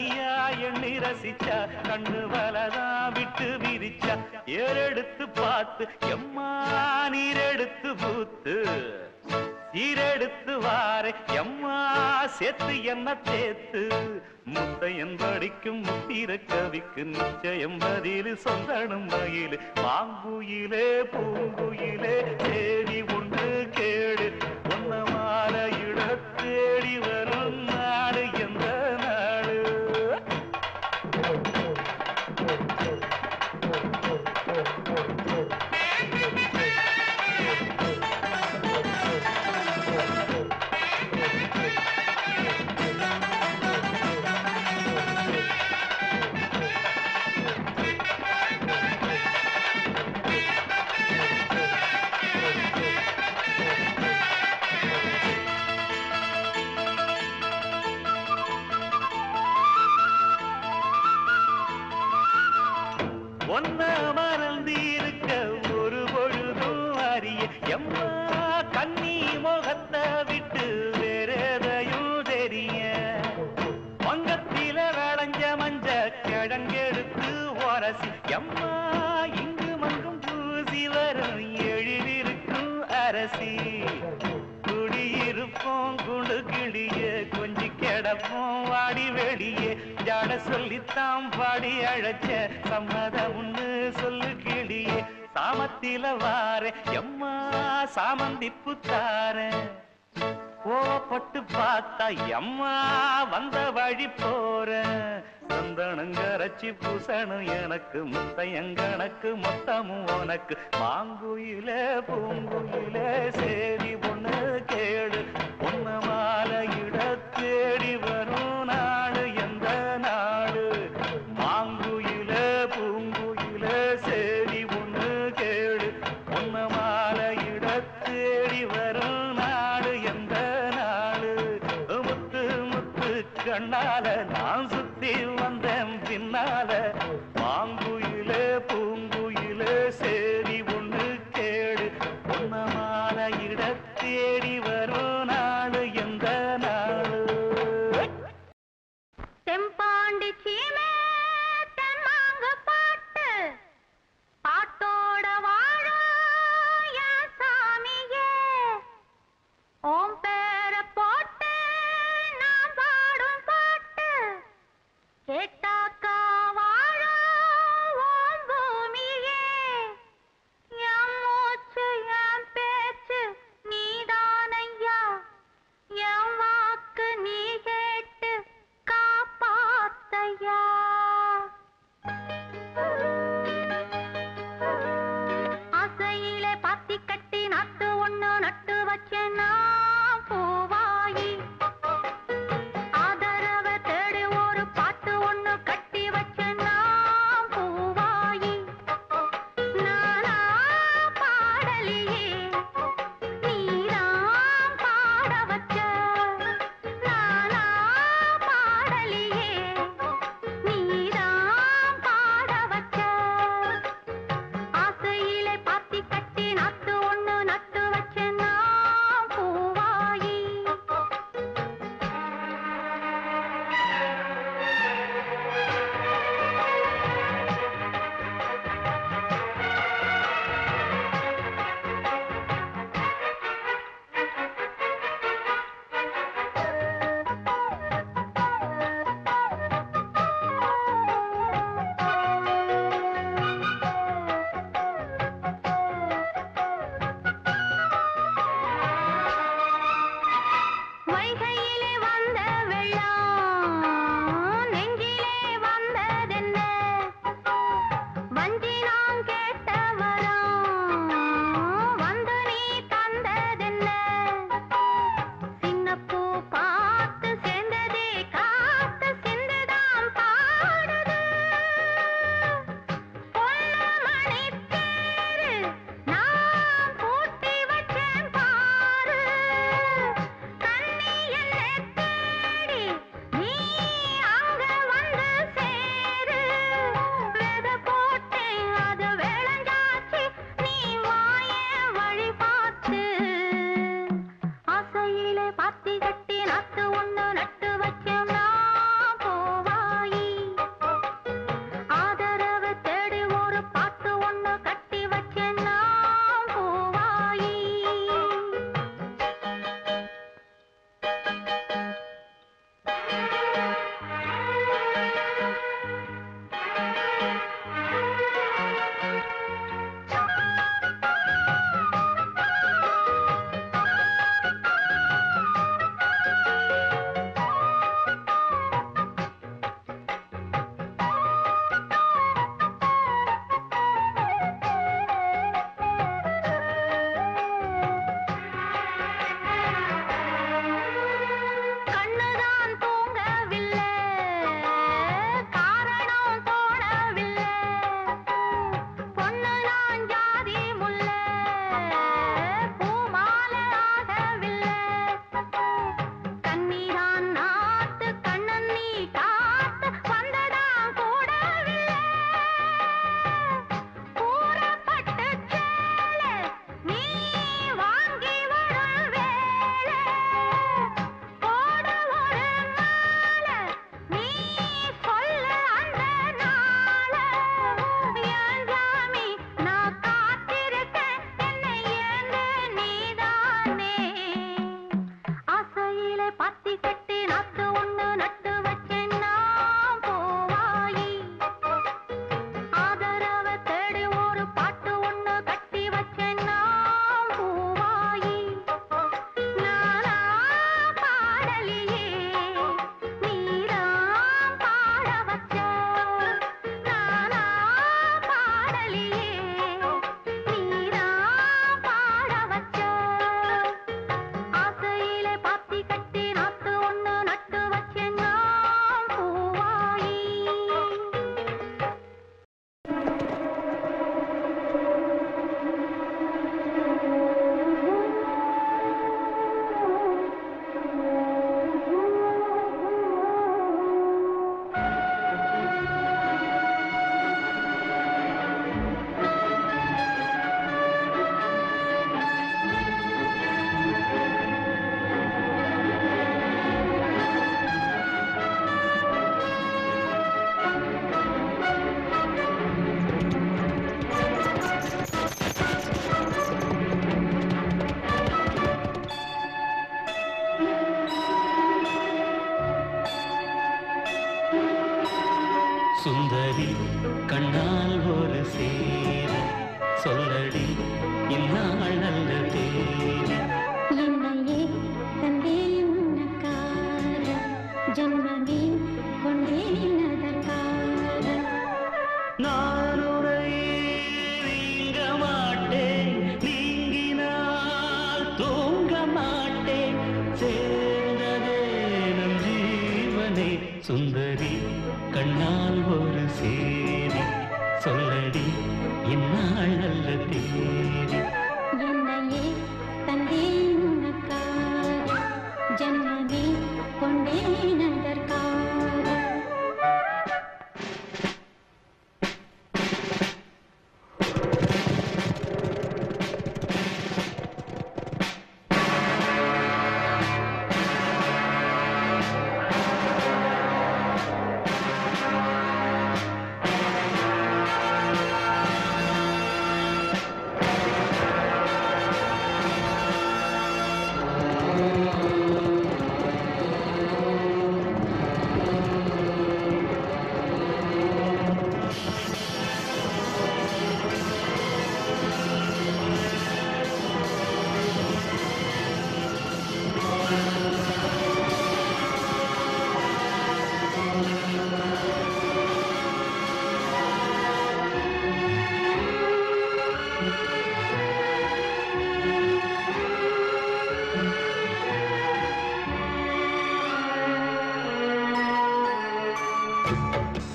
தனியா எண்ணி ரசிச்சா கண்ணு வலதான் விட்டு விரிச்சா ஏறெடுத்து பார்த்து எம்மா நீரெடுத்து பூத்து சீரெடுத்து வாரே எம்மா சேர்த்து என்ன தேத்து முத்தையன் படிக்கும் முத்திர கவிக்கு நிச்சயம் பதில் சொந்தனும் மயிலு மாங்குயிலே பூங்குயிலே தேடி ஒன்று கேடு ஒன்ன மாலையிட தேடி வரும் நாடு எந்த நாடு ஒன்ன மறந்திருக்க ஒரு பொழுதும் அறிய எம்மா கண்ணி முகத்தை விட்டு வேறெதையும் தெரிய வங்கத்தில விளைஞ்ச மஞ்ச கிழங்கெடுத்து உரசி எம்மா இங்கு மங்கும் பூசி வரும் எழிலிருக்கும் அரசி குடியிருப்போம் குண்டு கிளிய கொஞ்சி கிடப்போம் வாடி வெளியே ஜாட சொல்லித்தான் பாடி அழைச்ச சம்மதம் ஒண்ணு சொல்லு கிளியே சாமத்தில வார எம்மா சாமந்தி புத்தார கோவப்பட்டு பார்த்தா எம்மா வந்த வழி போற சந்தனங்கரைச்சி பூசணும் எனக்கு முத்தையங்கணக்கு மொத்தமும் உனக்கு மாங்குயில பூங்குயில சேரி பொண்ணு கேடு பொண்ண மாலையிட தேடி வரும் நாடு எந்த நாடு மாங்குயில பூங்குயில சேரி பொண்ணு கேடு பொண்ண மாலையிட தேடி வரும் நாடு எந்த நாடு முத்து முத்து கண்ணால நான் சுத்தி வந்தேன் பின்னால மாங்குயில பூங்குயில சேரி ஒண்ணு கேடு பொன்ன மாலையிட தேடி வரும் நாடு எந்த நாடு தெம்பாண்டி சீமே தெம்மாங்க பாட்டு பாட்டோட வாழ என் சாமியே ஓம் பேர போட்டு நான் பாடும் பாட்டு கேட்டாக்கா வாழ ஓம் பூமியே என் மூச்சு என் பேச்சு நீதானையா என் வாக்கு நீ கேட்டு காப்பாத்தையா சுந்தரி கண்ணால் ஒரு சேரி சொல்லடி இந்நாள் நல்ல தேதி என்னையே தந்தேன் உனக்காக ஜன்மமே கொண்டேன் அதற்காக நான் உரை நீங்க மாட்டேன் நீங்கினால் தூங்க மாட்டேன் சேர்ந்ததே நம் ஜீவனே சுந்தரி கண்ணால் ஒரு சேரி சொல்லடி இந்நாள் நல்ல தேதி என்னையே தந்தேன் உனக்காக ஜன்மமே கொண்டேன் அதற்காக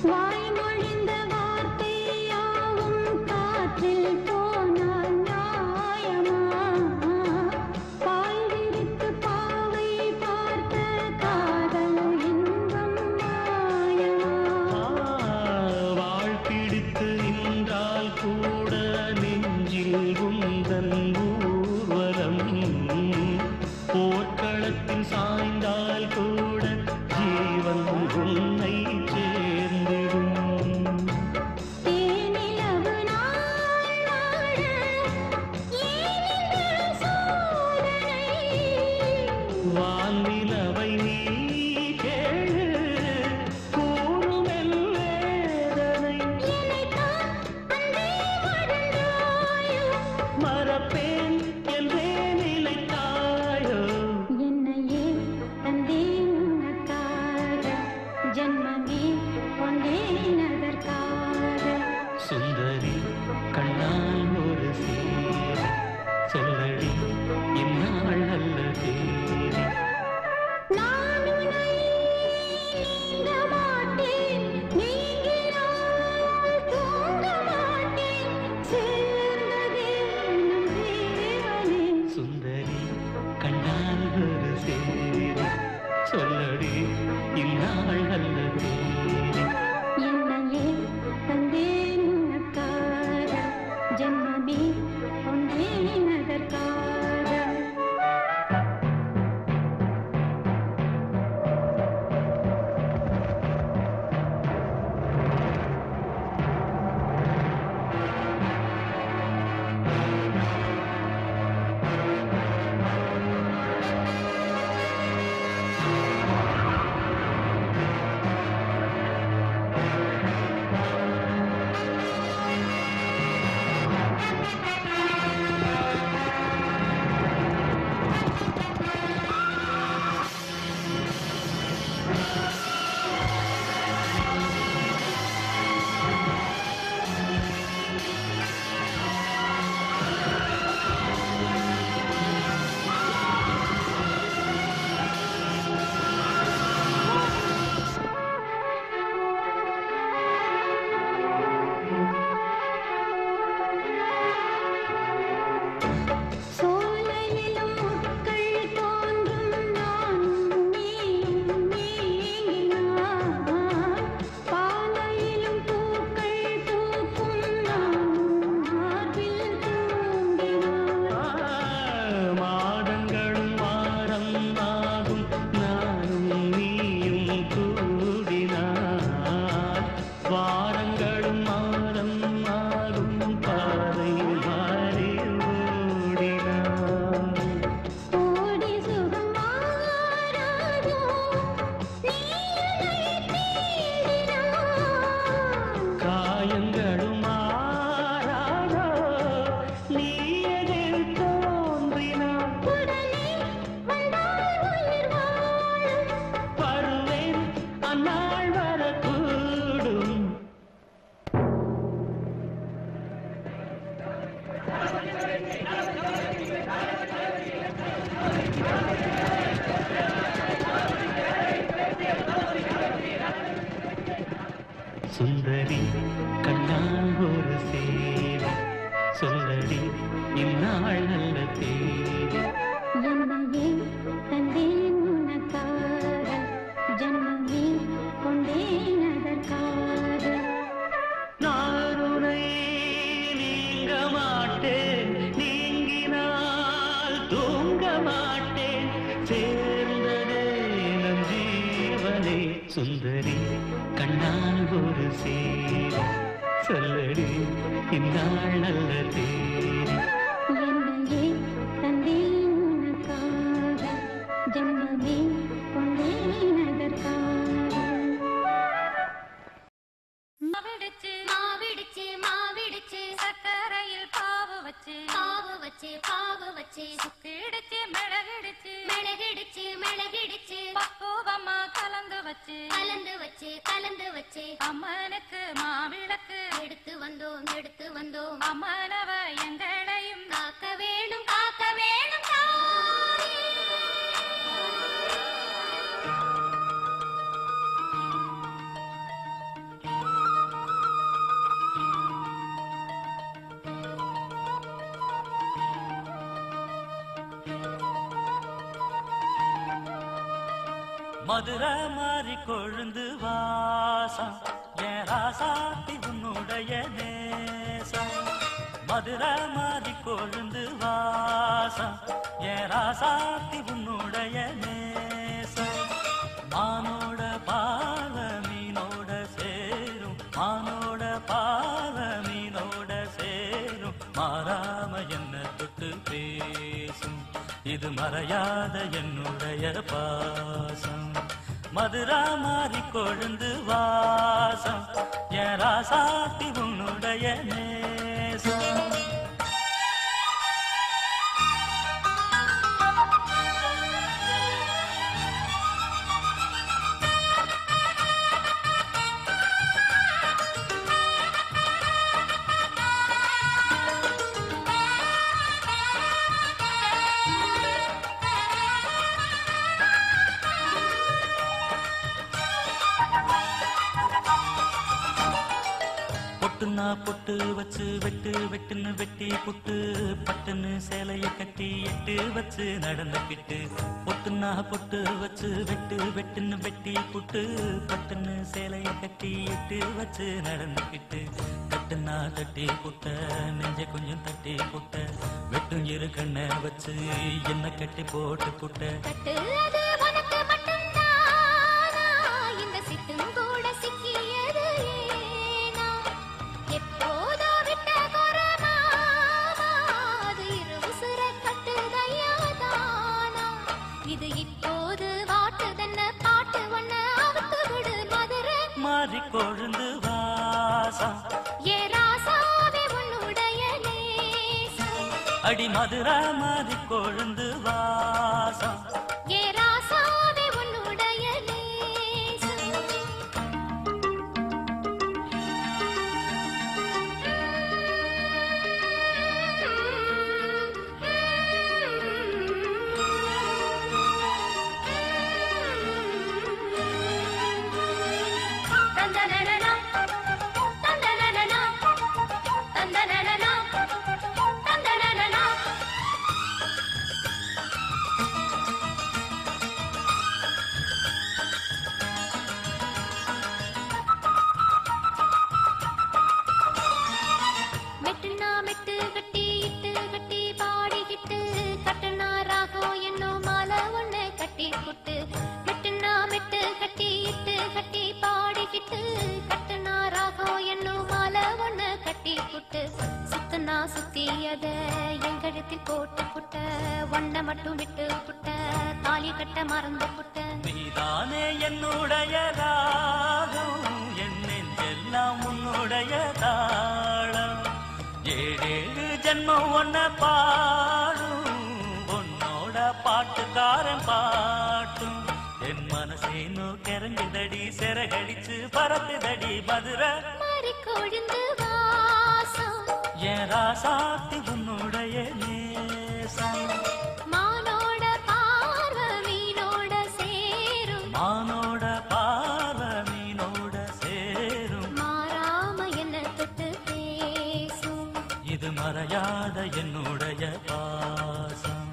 வாய்மொழிந்த வார்த்தையாவும் காற்றில் போனால் நியாயமா பாய் விரித்து பாவை பார்த்த காதல் இன்பம் மாயமா வாழ்பிடித்து நின்றால் கூட நெஞ்சில் குந்தன் ஊர்வலம் போர்க்களத்தில் சாய்ந்தால் கூட ஜீவன் உன்னை சேர்ந்திடும் தேனிலவு நாள் வாழ ஏனிந்த சோதனை வானிலவை நீ கேளு கூறுமெல் வேதனை என்னைத்தான் அன்பே மறந்தாயோ மறப்பேன் என்றே நிலைத்தாயோ என்னையே தந்தேன் உனக்காக ஜன்மமே கொண்டேன் அதற்காக சுந்தரி கண்ணால் ஒரு சேரி சொல்லடி இந்நாள் நல்ல தேதி நான் உன்னை நீங்க மாட்டேன் நீங்கினால் தூங்க மாட்டேன் சேர்ந்ததே நம் ஜீவனே சுந்தரி கண்ணால் ஒரு சேரி சொல்லடி இந்நாள் நல்ல தேதி என்னையே தந்தேன் உனக்காக ஜன்மமே சுந்தரி கண்ணால் ஒரு சேவை சொல்லடி இந்நாள் நல்ல தேதி என்னையே தந்தேன் உனக்காக ஜன்மமே கொண்டேன் அதற்காக நான் உன்னை நீங்க மாட்டேன் நீங்கினால் தூங்க மாட்டேன் சேர்ந்ததே நம் ஜீவனே சுந்தரி கண்ணால் ஒரு சேவை சொல்லடி இந்நாள் நல்ல தேதி என்னையே தந்தேன் உனக்காக ஜன்மமே கொண்டேன் அதற்காக மாவிடுச்சு மாவிடுச்சு மாவிடுச்சு சக்கரையில் பாவு வச்சு பாவு வச்சு பாவு வச்சு சுக்கிடுச்சு மிளகிடுச்சு மிளகிடுச்சு மிளகிடுச்சு பக்குவமா கலந்து வச்சு கலந்து வச்சு கலந்து வச்சு அம்மனுக்கு மாவிளக்கு எடுத்து வந்தோம் அம்மனவ எங்களையும் காக்க வேணும் தாயே. மதுரை மாறி கொழுந்து வாசம் என் ராசாத்தி உன்னுடைய நேசம் மதுரை மாறி கொழுந்து வாசம் என் ராசாத்தி உன்னுடைய நேசம் மானோட பாவ மீனோட சேரும் மானோட பாவ மீனோட சேரும் மாறாம என்ன தொட்டு பேசும் இது மறையாத என்னுடைய பாசம் மதுரா மாறி கொழுந்து வாசம் என் ராசாத்தி உன்னுடைய நேசம் பொட்டுன்னா பொட்டு வச்சு வெட்டு வெட்டுன்னு வெட்டி புட்டு பட்டுன்னு சேலைய கட்டி எட்டு வச்சு நடந்துக்கிட்டு பொட்டுன்னா பொட்டு வச்சு வெட்டு வெட்டுன்னு வெட்டி புட்டு பட்டுன்னு சேலைய கட்டி எட்டு வச்சு நடந்துக்கிட்டு கட்டுன்னா தட்டி புட்ட நெஞ்ச கொஞ்சம் தட்டி புட்ட வெட்டும் இரு கண்ணை வச்சு என்ன கட்டி போட்டு புட்ட கட்டு அது உனக்கு மட்டும்தானா இந்த சிட்டும் கூட சிக்கியது ஏனா எப்போதோ விட்ட கொரமாமா அது இரு உசுர கட்டுதையா தானா இது இப்போது வாட்டுதன்ன பாட்டு ஒன்ன அவுத்து விடு மதுரை மாறி கொழுந்து வாசம் ஏ ராசாவே உன்னுடைய நேசம் அடி மதுரா மாறி கொழுந்து வாசம் ஏ ராசாவே உன்னுடைய நேசம் தந்தனனனா தந்தனனனா தந்தனனனா தந்தனனனா மெட்டுனா மெட்டு கட்டி இட்டு கட்டி பாடிக்கிட்டு கட்டுனா ராகம் என்னும் மாலை ஒண்ணு கட்டி புட்டு மெட்டுனா மெட்டு கட்டி இட்டு கட்டி பாடிக்கிட்டு கட்டுனா ராகம் என்னும் மாலை ஒண்ணு கட்டி புட்டு சுத்துனா சுத்தியத எங்கழுத்தில் போட்டு புட்ட ஒன்ன மட்டும் விட்டு புட்ட தாலி கட்ட மறந்து புட்ட நீதானே என்னுடைய ராகம் என் நெஞ்செல்லாம் உன்னுடைய தாளம் ஏழேழு ஜென்மம் ஒன்ன பாடும் உன்னோட பாட்டுக்காரன் பாட்டும் என் மனசேனோ கிறங்குதடி சிறகடிச்சு பறக்குதடி மதுரை மாறி கொழுந்து வாசம் என் ராசாத்தி உன்னுடைய நேசம் மானோட பார்வ மீனோட சேரும் மானோட பார்வ மீனோட சேரும் இது மறையாத என்னுடைய பாசம்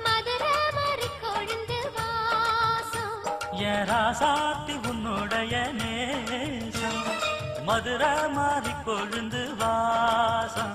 மதுரை மாறி கொழுந்து வாசம் என் ராசாத்தி உன்னுடைய நேசம் மதுரை மாறி கொழுந்து வாசம்